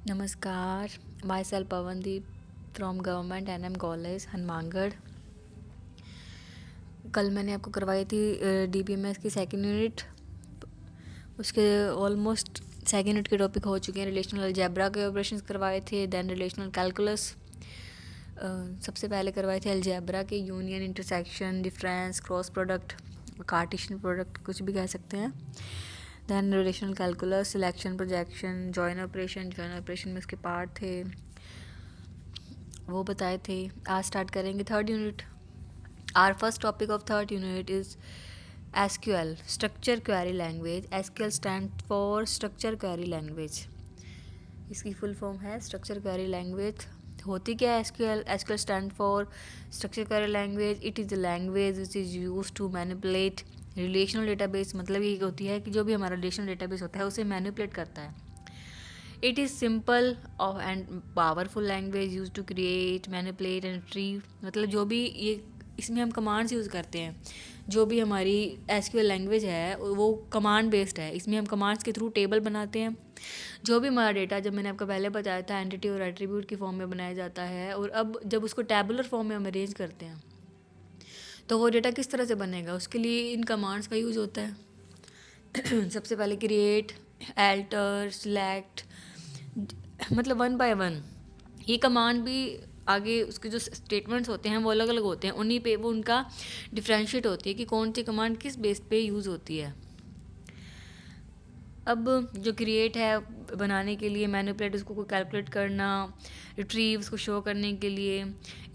नमस्कार, my self Pavandeep from government N M college Hanumangarh. कल मैंने आपको करवाई थी DBMS की सेकेंड यूनिट। उसके ऑलमोस्ट सेकेंड यूनिट के टॉपिक हो चुके हैं। रिलेशनल अलजेब्रा के ऑपरेशंस करवाए थे, देन रिलेशनल कैलकुलस सबसे पहले करवाए थे। अलजेब्रा के union, intersection, difference, cross product, cartesian product कुछ भी कह सकते हैं। Then relational calculus, selection, projection, join operation में उसके पार्ट थे, वो बताए थे। आज स्टार्ट करेंगे third unit. Our first topic of third unit is SQL, structure query language. SQL stand for structure query language. इसकी फुल फॉर्म है स्ट्रक्चर क्वेरी लैंग्वेज। होती क्या है SQL? SQL stand for structure query language. It is the language which is use to manipulate relational database. मतलब ये होती है कि जो भी हमारा रिलेशनल डेटाबेस होता है उसे मैनिपुलेट करता है। It is simple and powerful language use to create, manipulate and retrieve. मतलब जो भी ये इसमें हम कमांड्स यूज़ करते हैं, जो भी हमारी SQL लैंग्वेज है वो कमांड बेस्ड है। इसमें हम कमांड्स के थ्रू टेबल बनाते हैं। जो भी हमारा डेटा, जब मैंने आपको पहले बताया था, एंटिटी और एट्रीब्यूट की फॉर्म में बनाया जाता है, और अब जब उसको टैबुलर फॉर्म में हम अरेंज करते हैं तो वो डेटा किस तरह से बनेगा, उसके लिए इन कमांड्स का यूज़ होता है। सबसे पहले क्रिएट, एल्टर, सिलेक्ट, मतलब वन बाय वन। ये कमांड भी आगे उसके जो स्टेटमेंट्स होते हैं वो अलग अलग होते हैं, उन्हीं पे वो उनका डिफ्रेंशिएट होती है कि कौन सी कमांड किस बेस पे यूज़ होती है। अब जो क्रिएट है बनाने के लिए, मैनिपुलेट उसको कैलकुलेट करना, रिट्रीव उसको शो करने के लिए।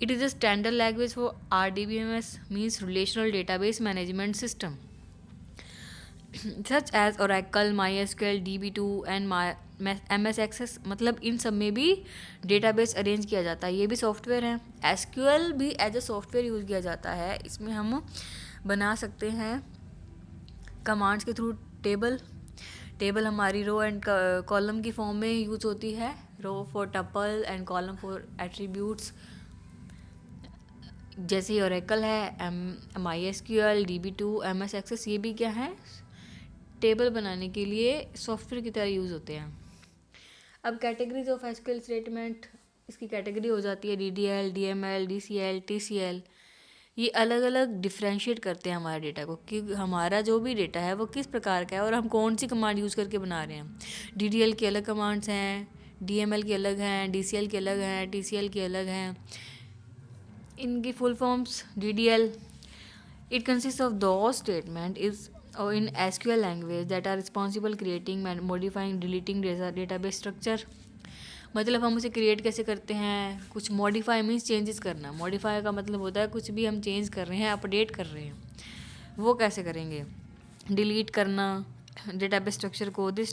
It is a standard language for RDBMS, means relational database management system, such as Oracle, MySQL, DB2 and MS Access। मतलब इन सब में भी डेटाबेस अरेंज किया जाता है। ये भी सॉफ्टवेयर है। SQL भी एज अ सॉफ्टवेयर यूज़ किया जाता है। इसमें हम बना सकते हैं कमांड्स के थ्रू टेबल हमारी रो एंड कॉलम की फॉर्म में यूज होती है। Row for tuple and column for attributes. जैसे ओरेकल है, MySQL, DB2, MS Access, ये भी क्या है, टेबल बनाने के लिए सॉफ्टवेयर की तरह यूज़ होते हैं। अब कैटेगरीज ऑफ SQL स्टेटमेंट, इसकी कैटेगरी हो जाती है DDL, DML, DCL, TCL। ये अलग अलग डिफ्रेंशिएट करते हैं हमारे डेटा को कि हमारा जो भी डेटा है वो किस प्रकार का है और हम कौन सी कमांड यूज़ करके बना रहे हैं। DDL की अलग कमांड्स हैं, DML की अलग हैं, DCL की अलग हैं, TCL की अलग हैं। इनकी full forms: DDL, it consists of those statement is in SQL language that are responsible creating, modifying, deleting database structure। मतलब हम उसे क्रिएट कैसे करते हैं, कुछ मॉडिफाई मीन्स चेंजेस करना। मॉडिफाई का मतलब होता है कुछ भी हम चेंज कर रहे हैं, अपडेट कर रहे हैं, वो कैसे करेंगे। डिलीट करना डेटाबेस स्ट्रक्चर को। This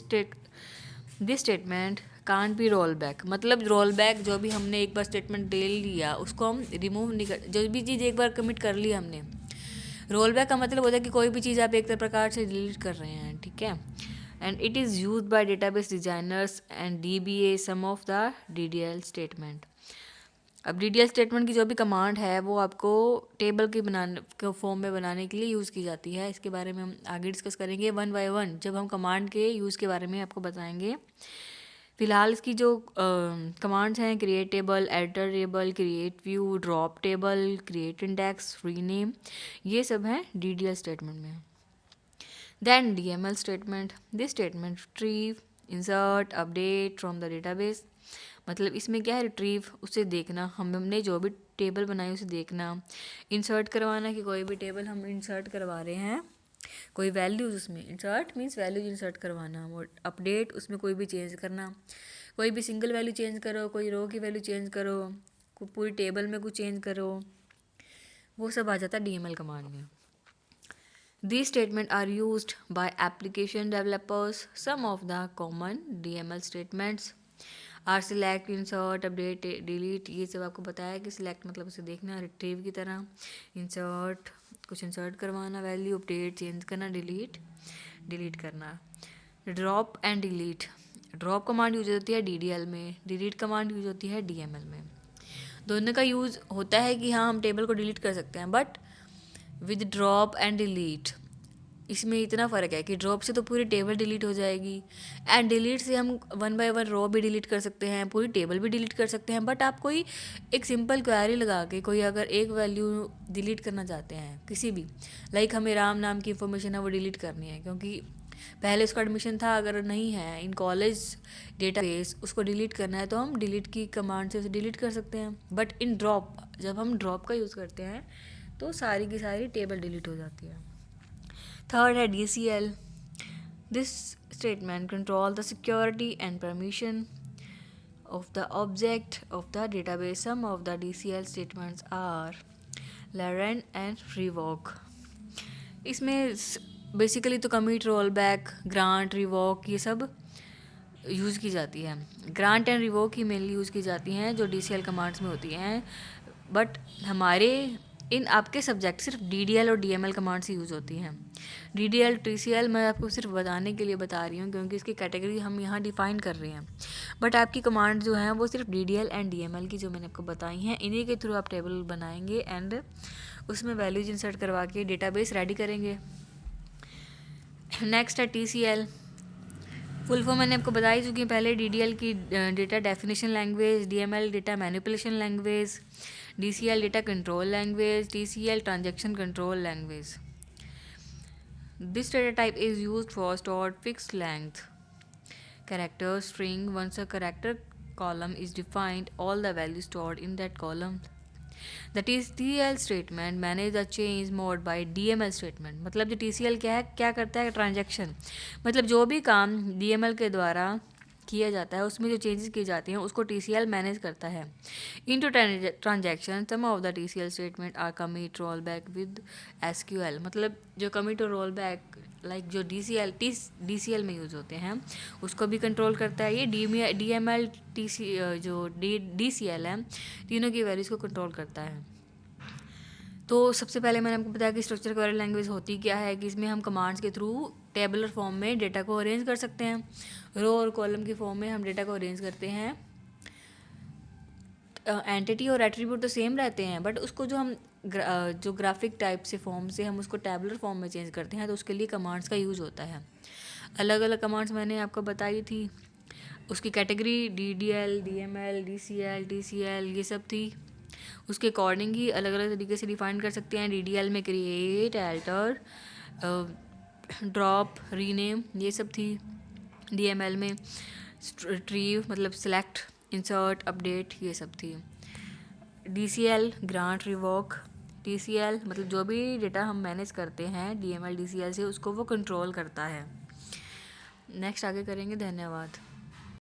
statement can't be roll back. मतलब रोल बैक, जो भी हमने एक बार स्टेटमेंट दे लिया उसको हम रिमूव नहीं कर, जो भी चीज़ एक बार कमिट कर ली हमने। रोल बैक का मतलब होता है कि कोई भी चीज़ आप एक प्रकार से डिलीट कर रहे हैं, ठीक है। And it is use by database designers and DBA some of the DDL statement. अब DDL स्टेटमेंट की जो भी कमांड है वो आपको टेबल के बनाने के फॉर्म में बनाने के लिए यूज़ की जाती है। इसके बारे में हम आगे डिस्कस करेंगे वन बाय वन, जब हम कमांड के यूज़ के बारे में आपको बताएंगे। फिलहाल इसकी जो कमांड्स हैं, create table, editor table, create view, drop table, create index, rename, ये सब हैं DDL स्टेटमेंट में। Then DML statement, this statement retrieve, insert, update from the database. मतलब इसमें क्या है, रिट्रीव, उसे देखना, हमने जो भी टेबल बनाई उसे देखना, इंसर्ट करवाना कि कोई भी टेबल हम इंसर्ट करवा रहे हैं, कोई वैल्यूज़ उसमें, इंसर्ट मीन्स वैल्यूज इंसर्ट करवाना, और अपडेट उसमें कोई भी चेंज करना, कोई भी सिंगल वैल्यू चेंज करो, कोई रो की वैल्यू चेंज करो, पूरी टेबल में कुछ चेंज करो, वो सब आ जाता है DML कमांड में। These statements are used by application developers. Some of the common DML statements are select, insert, update, delete। ये सब आपको बताया कि select मतलब उसे देखना, retrieve की तरह, insert कुछ insert करवाना, वैल्यू, अपडेट चेंज करना, डिलीट करना। Drop and delete, drop command use होती है DDL में, डिलीट कमांड यूज होती है DML में। दोनों का यूज़ होता है कि हाँ हम टेबल को डिलीट कर सकते हैं, but with drop and delete इसमें इतना फ़र्क है कि ड्रॉप से तो पूरी टेबल डिलीट हो जाएगी, एंड डिलीट से हम 1 बाय 1 रो भी डिलीट कर सकते हैं, पूरी टेबल भी डिलीट कर सकते हैं। बट आप कोई एक सिंपल क्वेरी लगा के कोई अगर एक वैल्यू डिलीट करना चाहते हैं किसी भी, लाइक हमें राम नाम की इंफॉर्मेशन है वो डिलीट करनी है, क्योंकि पहले उसका एडमिशन था, अगर नहीं है इन कॉलेज डेटाबेस, उसको डिलीट करना है तो हम डिलीट की कमांड से उसे डिलीट कर सकते हैं। बट इन ड्रॉप, जब हम ड्रॉप का यूज़ करते हैं तो सारी की सारी टेबल डिलीट हो जाती है। थर्ड है DCL. This statement control the security and permission of the object of the database. Some of the DCL statements are len and revoke. इसमें बेसिकली तो commit, roll back, grant, revoke ये सब use की जाती है। Grant and revoke he mainly use की जाती हैं जो DCL कमांड्स में होती हैं। बट हमारे इन आपके सब्जेक्ट सिर्फ DDL और DML कमांड्स ही यूज़ होती हैं। DDL TCL मैं आपको सिर्फ बताने के लिए बता रही हूँ क्योंकि इसकी कैटेगरी हम यहाँ डिफ़ाइन कर रहे हैं। बट आपकी कमांड जो हैं वो सिर्फ DDL एंड DML की जो मैंने आपको बताई हैं, इन्हीं के थ्रू आप टेबल बनाएंगे एंड उसमें वैल्यूज इंसर्ट करवा के डेटाबेस रेडी करेंगे। नेक्स्ट है TCL। फुल फॉर्म मैंने आपको बता ही चुकी है पहले। DDL की data definition language, DML data manipulation language, DCL data control language, TCL transaction control language. This data type is used for stored fixed length character string. Once a character column is defined, all the values stored in that column. The TCL statement manage the change mode by DML statement. मतलब जो TCL क्या है, क्या करता है, transaction, मतलब जो भी काम DML के द्वारा किया जाता है उसमें जो चेंजेस की जाती हैं उसको TCL मैनेज करता है। Into transaction some of the TCL statement are commit, roll back with SQL। मतलब जो कमिट और रोल बैक लाइक जो DCL में यूज़ होते हैं उसको भी कंट्रोल करता है। ये DML जो DCL है, तीनों की वैल्यूज़ को कंट्रोल करता है। तो सबसे पहले मैंने आपको बताया कि स्ट्रक्चर क्वेरी लैंग्वेज होती क्या है, कि इसमें हम कमांड्स के थ्रू टेबलर फॉर्म में डेटा को अरेंज कर सकते हैं। रो और कॉलम की फॉर्म में हम डेटा को अरेंज करते हैं। एंटिटी और एट्रीब्यूट तो सेम रहते हैं, बट उसको जो हम जो ग्राफिक टाइप से फॉर्म से हम उसको टैबुलर फॉर्म में चेंज करते हैं तो उसके लिए कमांड्स का यूज़ होता है। अलग अलग कमांड्स मैंने आपको बताई थी, उसकी category DDL, DML, DCL, TCL ये सब थी। उसके अकॉर्डिंग ही अलग अलग तरीके से डिफाइन कर सकते हैं। DDL में क्रिएट, एल्टर, ड्रॉप, रीनेम ये सब थी। DML में रिट्रीव मतलब सेलेक्ट, इंसर्ट, अपडेट ये सब थी। DCL grant, revoke. TCL मतलब जो भी डेटा हम मैनेज करते हैं DML DCL से उसको वो कंट्रोल करता है। नेक्स्ट आगे करेंगे। धन्यवाद।